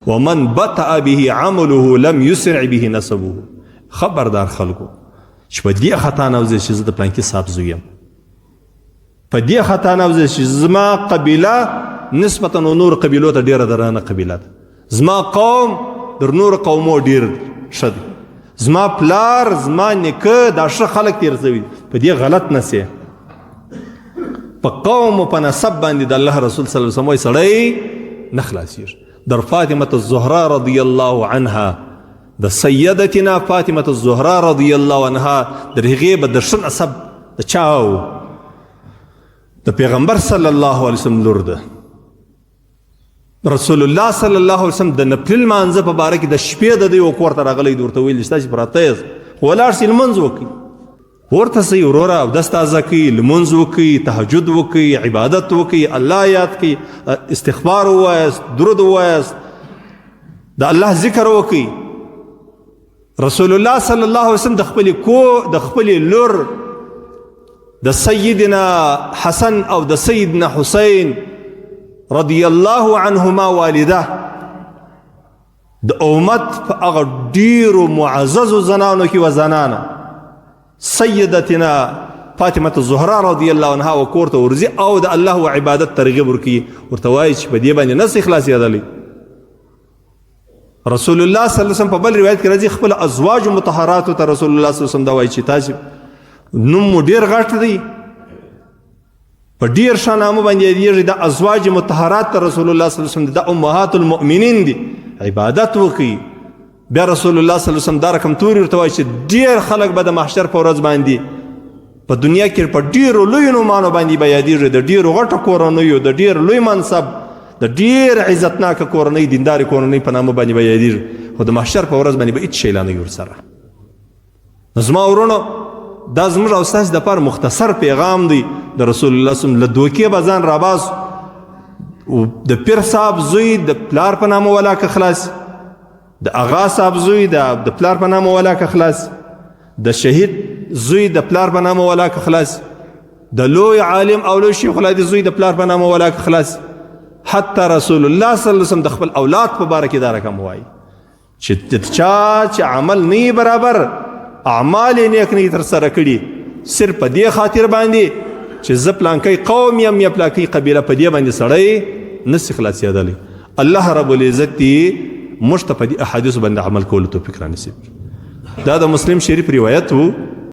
ومن بطأ به عمله لم يسرع به نسبه. خبردار خلکو چې په دې خطا نه وځئ چې زه د پلانکي صاحب زوی یم، په دې خطا نه وځئ چې زما قبیله نسبتا نور قبیلو ته ډېره درانه قبیله ده، زما قوم در نور قومو ډېر ښه دی، زما پلار زما نیکه دا ښه خلک تېر شوي، په دې غلط نه سې. په قوم و په نسب باندې د الله رسول صلی الله علیه وسلم وایي سړی نه خلاصېږي. در فاطمة الزهراء رضی الله عنها، د سیدتنا فاطمة الزهراء رضی الله عنها در هغې به د ښه نسب د چا و؟ د پیغمبر صلی الله علیه وسلم لور ده. رسول الله صلی الله علیه وسلم د نفل لمانځه په باره کې د شپې د دوی و کور ته راغلی د ورته ویل چې تاسې پراته یاست ولاړ شئ لمونځ وکړئ، ورته سئ وروره اودس تازه کړئ، لمونځ وکړئ، تهجد وکړئ، عبادت وکړئ، الله یاد کړئ، استغفار ووایاست، درود ووایاست، د الله ذکر وکړئ. رسول الله صلی الله علیه وسلم د خپلې لور د سیدنا حسن او د سیدنا حسین رضی الله عنهما والده د امت په هغه ډیرو معززو زنانو کې و زنانه سیدتنا فاطمة الزهراء رضی الله عنها و کور ته ورځي او د الله و عبادت ترغیب ورکوي، ورته وایي چې په دې باندې نه سې خلاصېدلی. رسول الله صلی الله علیه وسلم په بل روایت کې راځي خپل ازواج مطهراتو ته رسول الله صلی الله علیه وسلم دا وایي چې تاسې نوم مو ډېر غټ دی، په ډېر ښه نامه باندې یادېږي، دا ازواج مطهرات ته رسول الله صلی الله علیه وسلم دا امهات المؤمنین دي، عبادت وکړي. بیا رسول الله صلی الله علیه وسلم دا رقم توري ورته وایي چې ډېر خلک به د محشر په ورځ باندې په دنیا کې په ډېرو لویو نومانو باندې به یادېږي، د ډېرو غټو کورنیو، د ډېر لوی منصب، د ډېر عزتناکه کورنۍ، دیندارې کورنۍ په نامه باندې به یادېږي، خو د محشر په ورځ باندې به هېڅ شی لا نه وي ورسره. نو زما ورونو دا زموږ او ستاسې دپاره مختصر پیغام دی د رسول الله صلی الله علیه وسلم. له دوکې به ځان راباس، د پیر صاحب زوی د پلار په نامه ولاکه خلاص، د اغا صاحب زوی د پلار په نامه ولاکه خلاص، د شهید زوی د پلار په نامه ولاکه خلاص، د لوی عالم او لوی شیخ الحدیث زوی د پلار په نامه ولاکه خلاص. حتی رسول الله صلی الله علیه وسلم د خپل اولاد په باره کې دا رقم وایي چې چا چې عمل نه برابر، اعمال یې نیک نه ترسره کړي، صرف په دې خاطر باندې چې زه پلانکی قوم یم یا پلانکی قبیله، په دې باندې سړی نسي خلاصېدلی. الله رب العزت دې موږ ته په دې احادیثو باندې عمل کولو توفیق رانصیب کړي. دا د مسلم شریف روایت و